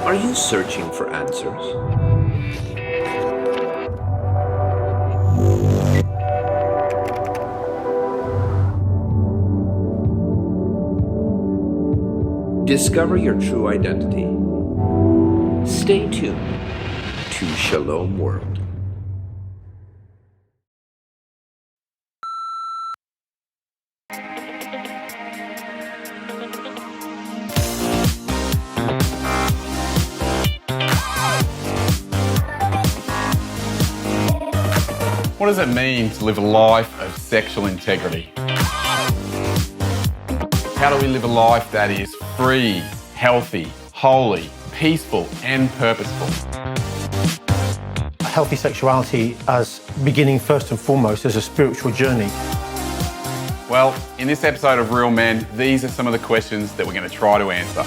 Are you searching for answers? Discover your true identity. Stay tuned to Shalom World. What does it mean to live a life of sexual integrity? How do we live a life that is free, healthy, holy, peaceful, and purposeful? A healthy sexuality as beginning first and foremost as a spiritual journey. Well, in this episode of Real Men, these are some of the questions that we're going to try to answer.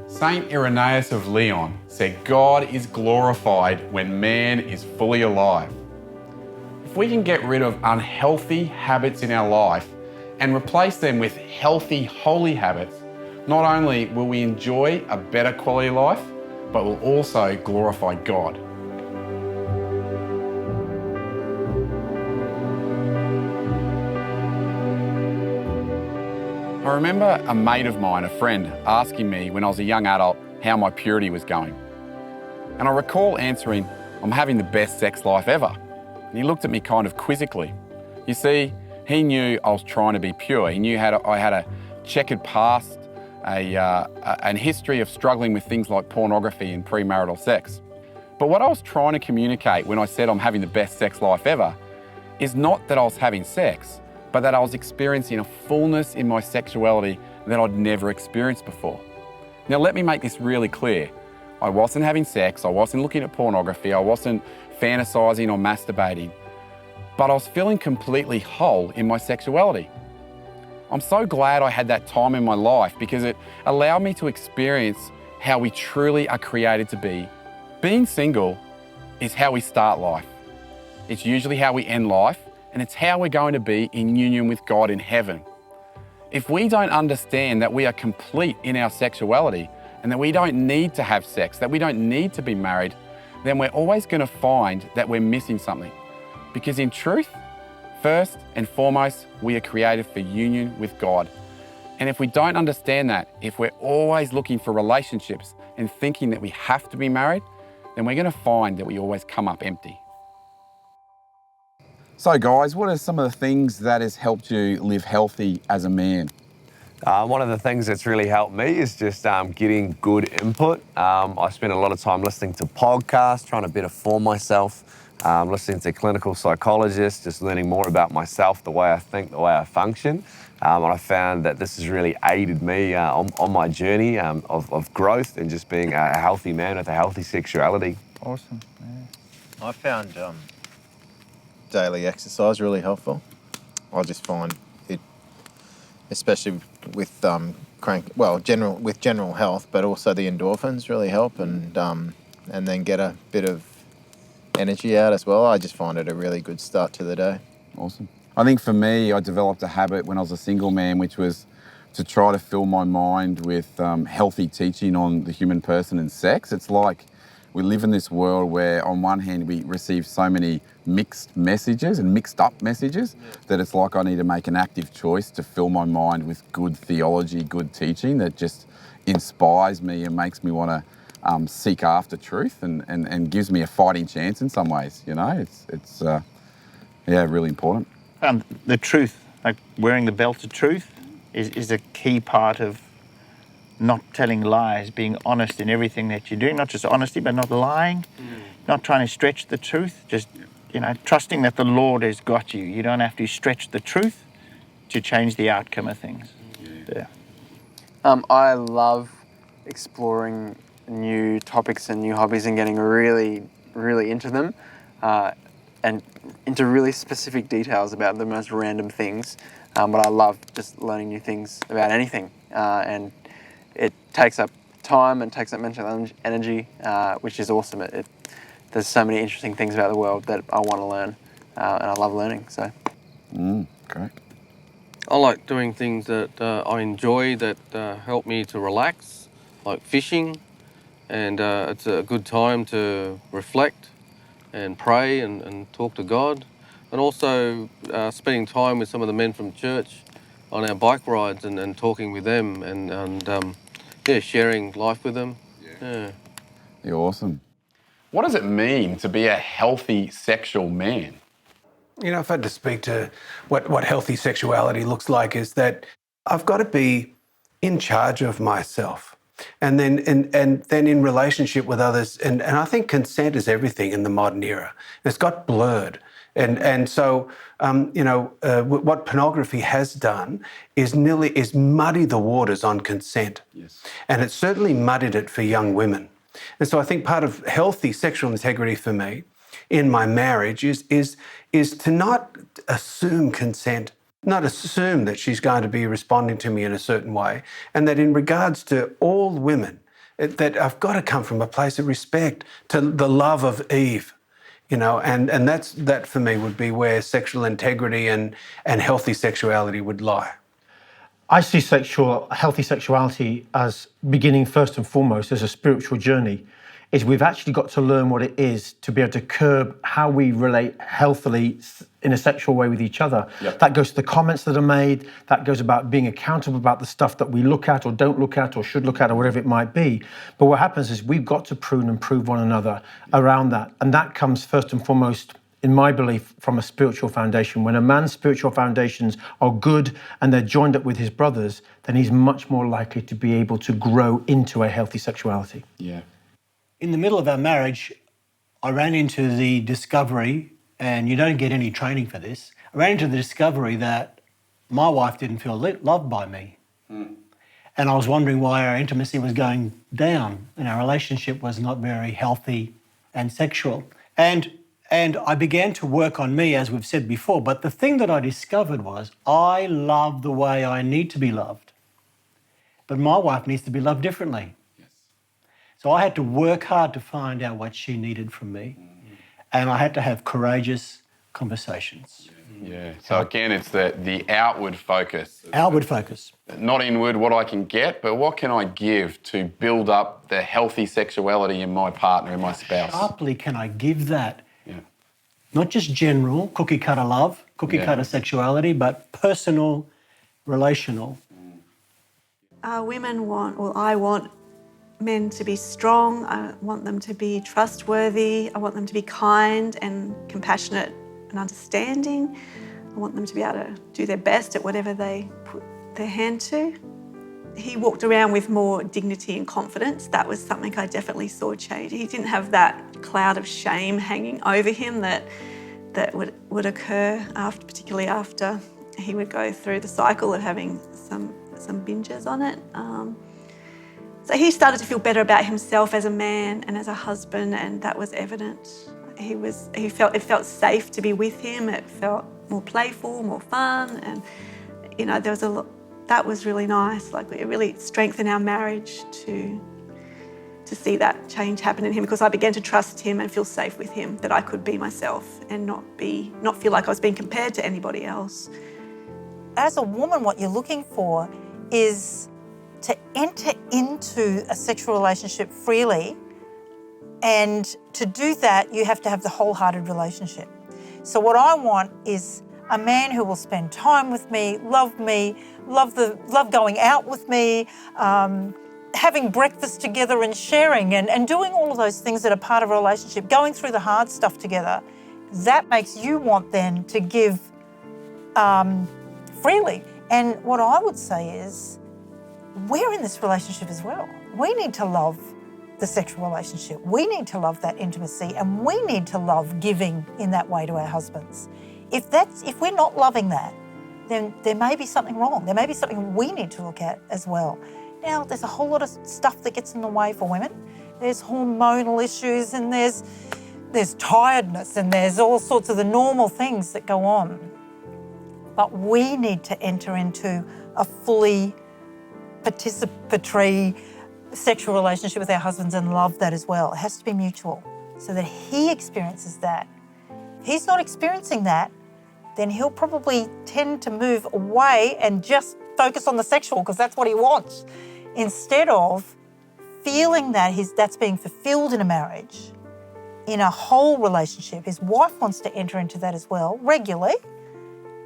Saint Irenaeus of Lyon said, God is glorified when man is fully alive. If we can get rid of unhealthy habits in our life and replace them with healthy, holy habits, not only will we enjoy a better quality of life, but will also glorify God. I remember a mate of mine, a friend, asking me when I was a young adult how my purity was going. And I recall answering, I'm having the best sex life ever. And he looked at me kind of quizzically. You see, he knew I was trying to be pure. He knew I had a checkered past, an history of struggling with things like pornography and premarital sex. But what I was trying to communicate when I said I'm having the best sex life ever is not that I was having sex, but that I was experiencing a fullness in my sexuality that I'd never experienced before. Now, let me make this really clear. I wasn't having sex, I wasn't looking at pornography, I wasn't fantasizing or masturbating, but I was feeling completely whole in my sexuality. I'm so glad I had that time in my life because it allowed me to experience how we truly are created to be. Being single is how we start life. It's usually how we end life, and it's how we're going to be in union with God in heaven. If we don't understand that we are complete in our sexuality and that we don't need to have sex, that we don't need to be married, then we're always going to find that we're missing something. Because in truth, first and foremost, we are created for union with God. And if we don't understand that, if we're always looking for relationships and thinking that we have to be married, then we're going to find that we always come up empty. So guys, what are some of the things that has helped you live healthy as a man? One of the things that's really helped me is just getting good input. I spend a lot of time listening to podcasts, trying to better form myself, listening to clinical psychologists, just learning more about myself, the way I think, the way I function. And I found that this has really aided me on my journey of growth and just being a healthy man with a healthy sexuality. Awesome. Yeah. I found daily exercise really helpful. I just find it, especially with general health, but also the endorphins really help, and then get a bit of energy out as well. I just find it a really good start to the day. Awesome. I think for me, I developed a habit when I was a single man, which was to try to fill my mind with healthy teaching on the human person and sex. It's like we live in this world where on one hand we receive so many mixed messages and mixed up messages that it's like I need to make an active choice to fill my mind with good theology, good teaching that just inspires me and makes me want to seek after truth and gives me a fighting chance in some ways. You know, it's really important. The truth, like wearing the belt of truth, is a key part of not telling lies, being honest in everything that you're doing, not just honesty, but not lying, not trying to stretch the truth, just, trusting that the Lord has got you. You don't have to stretch the truth to change the outcome of things. Yeah. I love exploring new topics and new hobbies and getting really, really into them and into really specific details about the most random things. But I love just learning new things about anything. And it takes up time and takes up mental energy, which is awesome. There's so many interesting things about the world that I want to learn. and I love learning. So. Great. I like doing things that I enjoy that help me to relax, like fishing, and it's a good time to reflect and pray and talk to God, and also spending time with some of the men from church on our bike rides and talking with them and sharing life with them. Yeah. You're awesome. What does it mean to be a healthy sexual man? You know, if I had to speak to what healthy sexuality looks like, is that I've got to be in charge of myself. And then in relationship with others. And I think consent is everything in the modern era. It's got blurred. And so, what pornography has done is muddy the waters on consent. Yes. And it's certainly muddied it for young women. And so I think part of healthy sexual integrity for me in my marriage is to not assume consent, not assume that she's going to be responding to me in a certain way, and that in regards to all women, that I've got to come from a place of respect to the love of Eve, and that for me would be where sexual integrity and healthy sexuality would lie. I see healthy sexuality as beginning first and foremost as a spiritual journey. Is we've actually got to learn what it is to be able to curb how we relate healthily in a sexual way with each other. Yep. That goes to the comments that are made, that goes about being accountable about the stuff that we look at or don't look at or should look at or whatever it might be. But what happens is we've got to prune and prove one another around that. And that comes first and foremost, in my belief, from a spiritual foundation. When a man's spiritual foundations are good and they're joined up with his brothers, then he's much more likely to be able to grow into a healthy sexuality. Yeah. In the middle of our marriage, I ran into the discovery, and you don't get any training for this, I ran into the discovery that my wife didn't feel loved by me. And I was wondering why our intimacy was going down and our relationship was not very healthy and sexual. And I began to work on me, as we've said before, but the thing that I discovered was I love the way I need to be loved, but my wife needs to be loved differently. So I had to work hard to find out what she needed from me, and I had to have courageous conversations. Yeah. So again, it's the outward focus. Outward focus. Not inward, what I can get, but what can I give to build up the healthy sexuality in my partner, in my spouse? Sharply can I give that? Yeah. Not just general, cookie cutter love, cookie cutter sexuality, but personal, relational. I want men to be strong. I want them to be trustworthy. I want them to be kind and compassionate and understanding. I want them to be able to do their best at whatever they put their hand to. He walked around with more dignity and confidence. That was something I definitely saw change. He didn't have that cloud of shame hanging over him that would occur particularly after he would go through the cycle of having some binges on it. So he started to feel better about himself as a man and as a husband, and that was evident. It felt safe to be with him. It felt more playful, more fun, and there was that was really nice. Like, it really strengthened our marriage to see that change happen in him, because I began to trust him and feel safe with him, that I could be myself and not feel like I was being compared to anybody else. As a woman, what you're looking for is to enter into a sexual relationship freely, and to do that, you have to have the wholehearted relationship. So what I want is a man who will spend time with me, love going out with me, having breakfast together and sharing and doing all of those things that are part of a relationship, going through the hard stuff together. That makes you want then to give freely. And what I would say is, we're in this relationship as well. We need to love the sexual relationship. We need to love that intimacy, and we need to love giving in that way to our husbands. If we're not loving that, then there may be something wrong. There may be something we need to look at as well. Now, there's a whole lot of stuff that gets in the way for women. There's hormonal issues, and there's tiredness, and there's all sorts of the normal things that go on. But we need to enter into a fully participatory sexual relationship with our husbands and love that as well. It has to be mutual, so that he experiences that. he's not experiencing that, then he'll probably tend to move away and just focus on the sexual because that's what he wants, instead of feeling that that's being fulfilled in a marriage, in a whole relationship. His wife wants to enter into that as well, regularly,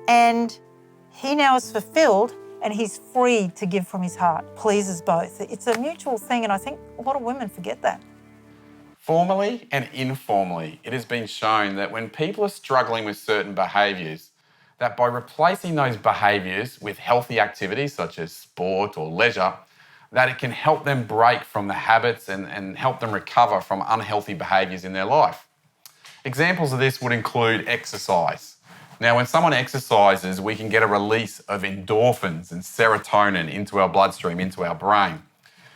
and he now is fulfilled and he's free to give from his heart, pleases both. It's a mutual thing, and I think a lot of women forget that. Formally and informally, it has been shown that when people are struggling with certain behaviours, that by replacing those behaviours with healthy activities such as sport or leisure, that it can help them break from the habits and help them recover from unhealthy behaviours in their life. Examples of this would include exercise. Now, when someone exercises, we can get a release of endorphins and serotonin into our bloodstream, into our brain.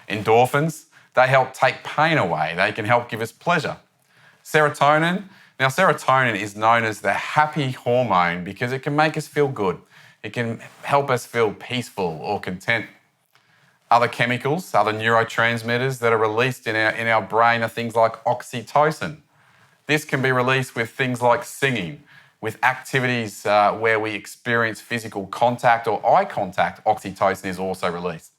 Endorphins, they help take pain away. They can help give us pleasure. Serotonin, now serotonin is known as the happy hormone because it can make us feel good. It can help us feel peaceful or content. Other chemicals, other neurotransmitters that are released in our brain are things like oxytocin. This can be released with things like singing, with activities where we experience physical contact or eye contact. Oxytocin is also released.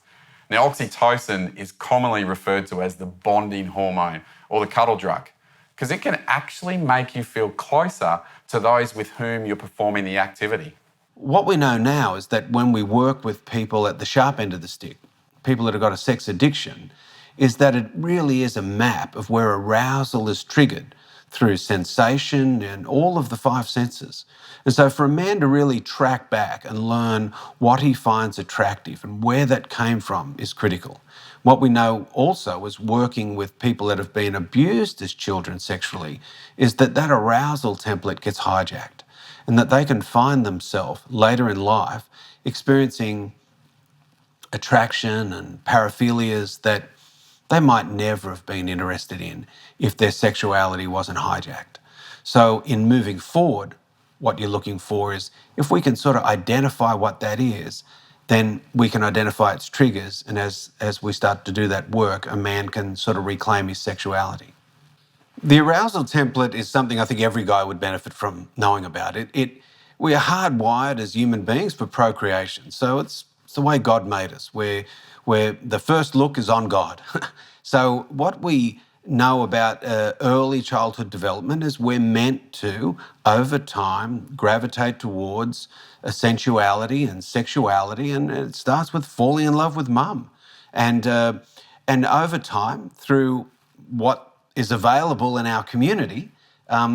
Now, oxytocin is commonly referred to as the bonding hormone or the cuddle drug because it can actually make you feel closer to those with whom you're performing the activity. What we know now is that when we work with people at the sharp end of the stick, people that have got a sex addiction, is that it really is a map of where arousal is triggered through sensation and all of the five senses. And so for a man to really track back and learn what he finds attractive and where that came from is critical. What we know also is working with people that have been abused as children sexually is that that arousal template gets hijacked and that they can find themselves later in life experiencing attraction and paraphilias that they might never have been interested in if their sexuality wasn't hijacked. So in moving forward, what you're looking for is if we can sort of identify what that is, then we can identify its triggers. And as we start to do that work, a man can sort of reclaim his sexuality. The arousal template is something I think every guy would benefit from knowing about. We are hardwired as human beings for procreation. So it's the way God made us, where the first look is on God. So what we know about early childhood development is we're meant to, over time, gravitate towards a sensuality and sexuality, and it starts with falling in love with mum. And over time, through what is available in our community,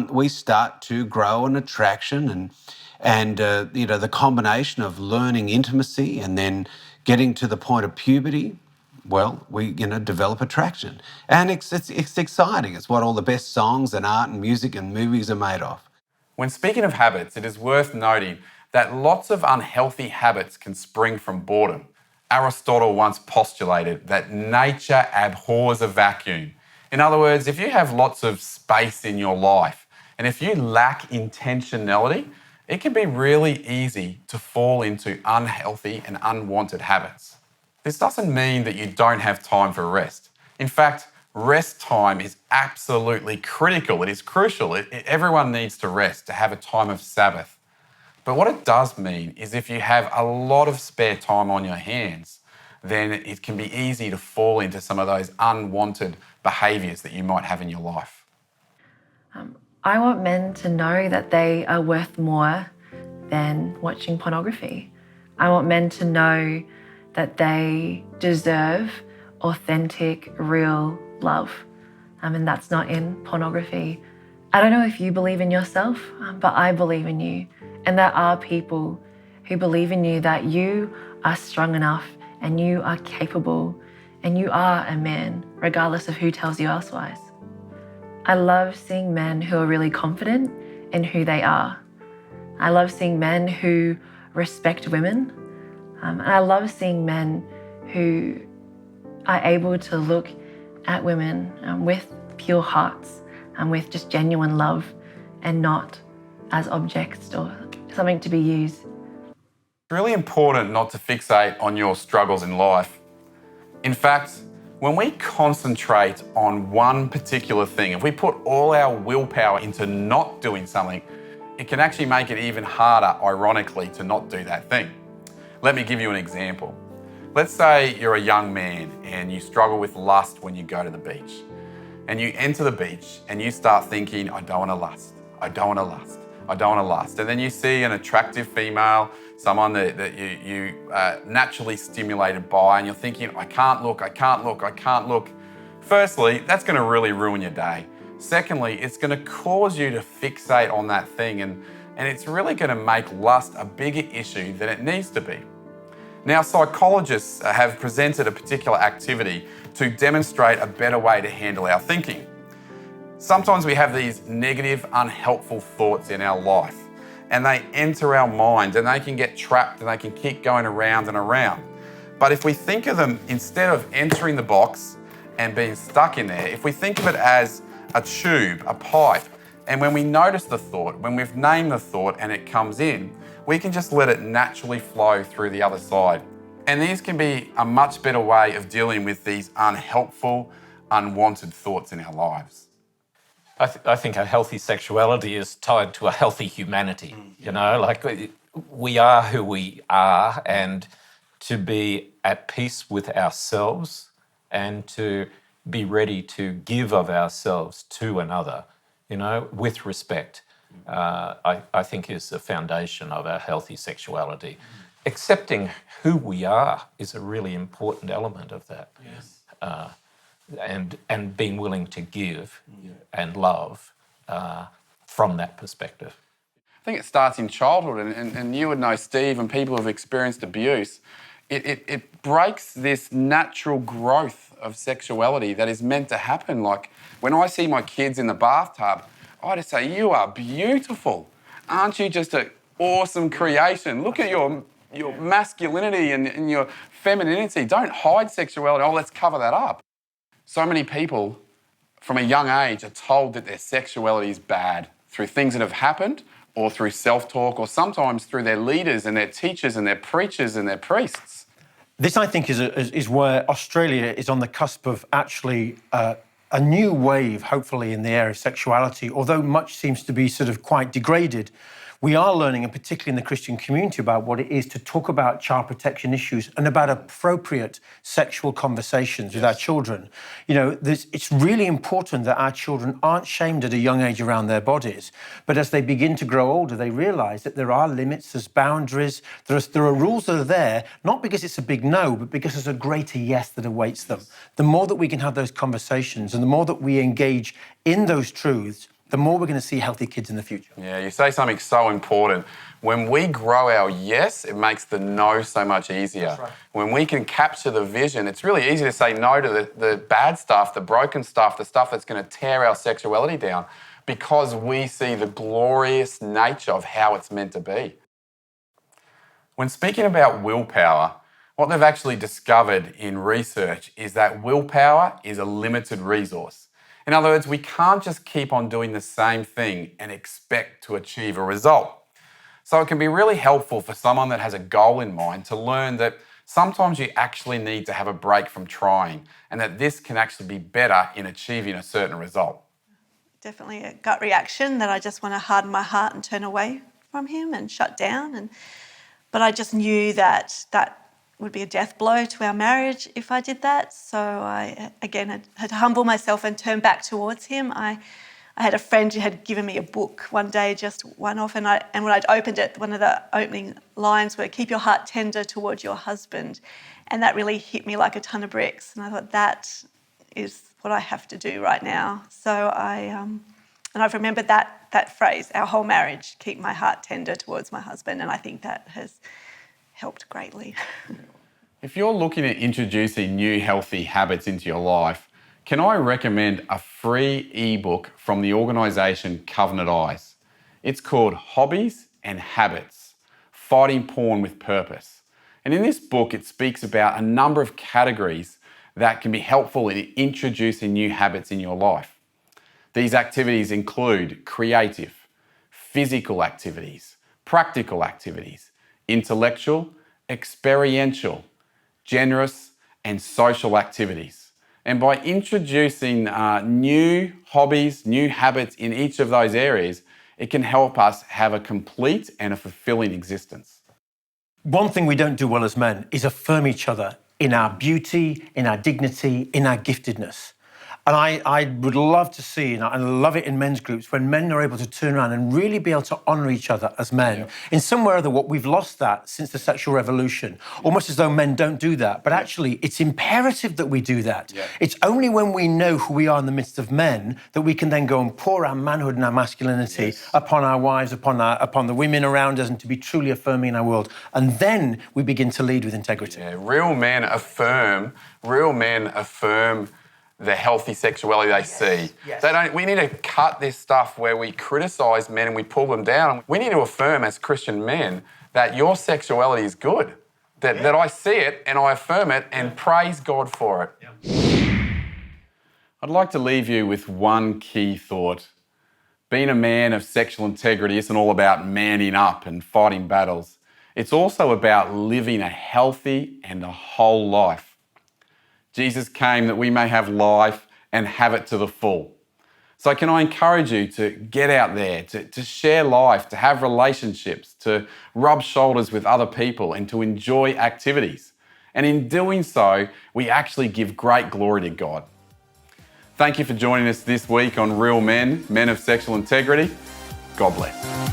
we start to grow an attraction and the combination of learning intimacy and then getting to the point of puberty. Well, we develop attraction, and it's exciting. It's what all the best songs and art and music and movies are made of. When speaking of habits, it is worth noting that lots of unhealthy habits can spring from boredom. Aristotle once postulated that nature abhors a vacuum. In other words, if you have lots of space in your life, and if you lack intentionality, it can be really easy to fall into unhealthy and unwanted habits. This doesn't mean that you don't have time for rest. In fact, rest time is absolutely critical. It is crucial. Everyone needs to rest, to have a time of Sabbath. But what it does mean is if you have a lot of spare time on your hands, then it can be easy to fall into some of those unwanted behaviours that you might have in your life. I want men to know that they are worth more than watching pornography. I want men to know that they deserve authentic, real love. And that's not in pornography. I don't know if you believe in yourself, but I believe in you. And there are people who believe in you that you are strong enough and you are capable and you are a man, regardless of who tells you elsewise. I love seeing men who are really confident in who they are. I love seeing men who respect women. And I love seeing men who are able to look at women with pure hearts and with just genuine love and not as objects or something to be used. It's really important not to fixate on your struggles in life. In fact, when we concentrate on one particular thing, if we put all our willpower into not doing something, it can actually make it even harder, ironically, to not do that thing. Let me give you an example. Let's say you're a young man and you struggle with lust when you go to the beach. And you enter the beach and you start thinking, I don't want to lust, I don't want to lust, I don't want to lust. And then you see an attractive female, someone that you naturally stimulated by, and you're thinking, I can't look, I can't look, I can't look. Firstly, that's going to really ruin your day. Secondly, it's going to cause you to fixate on that thing, and it's really going to make lust a bigger issue than it needs to be. Now, psychologists have presented a particular activity to demonstrate a better way to handle our thinking. Sometimes we have these negative, unhelpful thoughts in our life, and they enter our mind and they can get trapped and they can keep going around and around. But if we think of them, instead of entering the box and being stuck in there, if we think of it as a tube, a pipe, and when we notice the thought, when we've named the thought and it comes in, we can just let it naturally flow through the other side. And these can be a much better way of dealing with these unhelpful, unwanted thoughts in our lives. I think a healthy sexuality is tied to a healthy humanity. You know, like we are who we are, and to be at peace with ourselves and to be ready to give of ourselves to another, you know, with respect, I think is the foundation of our healthy sexuality. Accepting who we are is a really important element of that. Yes. And being willing to give and love from that perspective. I think it starts in childhood, and you would know, Steve, and people who have experienced abuse, it breaks this natural growth of sexuality that is meant to happen. Like when I see my kids in the bathtub, I just say, you are beautiful. Aren't you just an awesome creation? Look at your masculinity and your femininity. Don't hide sexuality. Oh, let's cover that up. So many people from a young age are told that their sexuality is bad through things that have happened or through self-talk or sometimes through their leaders and their teachers and their preachers and their priests. This, I think, is where Australia is on the cusp of actually a new wave, hopefully, in the area of sexuality. Although much seems to be sort of quite degraded, we are learning, and particularly in the Christian community, about what it is to talk about child protection issues and about appropriate sexual conversations with our children. You know, it's really important that our children aren't shamed at a young age around their bodies, but as they begin to grow older, they realise that there are limits, there's boundaries, there are rules that are there, not because it's a big no, but because there's a greater yes that awaits them. The more that we can have those conversations and the more that we engage in those truths, the more we're going to see healthy kids in the future. Yeah, you say something so important. When we grow our yes, it makes the no so much easier. That's right. When we can capture the vision, it's really easy to say no to the bad stuff, the broken stuff, the stuff that's going to tear our sexuality down, because we see the glorious nature of how it's meant to be. When speaking about willpower, what they've actually discovered in research is that willpower is a limited resource. In other words, we can't just keep on doing the same thing and expect to achieve a result. So it can be really helpful for someone that has a goal in mind to learn that sometimes you actually need to have a break from trying, and that this can actually be better in achieving a certain result. Definitely a gut reaction that I just want to harden my heart and turn away from him and shut down. But I just knew that would be a death blow to our marriage if I did that. So I, again, had to humble myself and turn back towards him. I had a friend who had given me a book one day, just one off, and when I'd opened it, one of the opening lines were, "Keep your heart tender towards your husband." And that really hit me like a ton of bricks. And I thought, that is what I have to do right now. So I've remembered that phrase, our whole marriage, keep my heart tender towards my husband. And I think that has helped greatly. If you're looking at introducing new healthy habits into your life, can I recommend a free ebook from the organisation Covenant Eyes? It's called Hobbies and Habits, Fighting Porn with Purpose. And in this book, it speaks about a number of categories that can be helpful in introducing new habits in your life. These activities include creative, physical activities, practical activities, intellectual, experiential, generous and social activities. And by introducing new hobbies, new habits in each of those areas, It can help us have a complete and a fulfilling existence. One thing we don't do well as men is affirm each other in our beauty, in our dignity, in our giftedness. And I would love to see, and I love it in men's groups, when men are able to turn around and really be able to honour each other as men. Yeah. In some way or other, what we've lost that since the sexual revolution, almost as though men don't do that. But actually, it's imperative that we do that. Yeah. It's only when we know who we are in the midst of men that we can then go and pour our manhood and our masculinity upon our wives, upon the women around us, and to be truly affirming in our world. And then we begin to lead with integrity. Yeah, real men affirm the healthy sexuality they see. Yes. We need to cut this stuff where we criticise men and we pull them down. We need to affirm as Christian men that your sexuality is good, that I see it and I affirm it and praise God for it. Yeah. I'd like to leave you with one key thought. Being a man of sexual integrity isn't all about manning up and fighting battles. It's also about living a healthy and a whole life. Jesus came that we may have life and have it to the full. So can I encourage you to get out there, to share life, to have relationships, to rub shoulders with other people and to enjoy activities. And in doing so, we actually give great glory to God. Thank you for joining us this week on Real Men, Men of Sexual Integrity. God bless.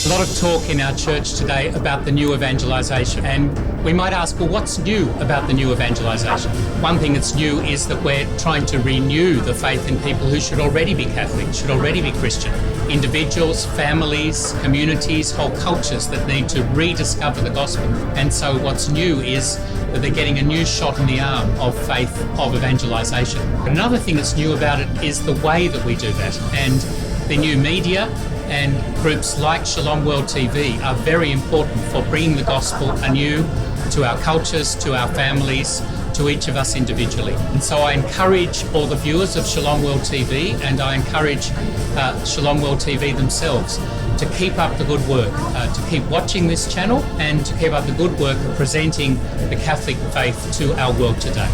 A lot of talk in our church today about the new evangelisation, and we might ask, well, what's new about the new evangelisation? One thing that's new is that we're trying to renew the faith in people who should already be Catholic, should already be Christian. Individuals, families, communities, whole cultures that need to rediscover the gospel. And so what's new is that they're getting a new shot in the arm of faith, of evangelisation. Another thing that's new about it is the way that we do that, and the new media and groups like Shalom World TV are very important for bringing the gospel anew to our cultures, to our families, to each of us individually. And so I encourage all the viewers of Shalom World TV, and I encourage Shalom World TV themselves to keep up the good work, to keep watching this channel and to keep up the good work of presenting the Catholic faith to our world today.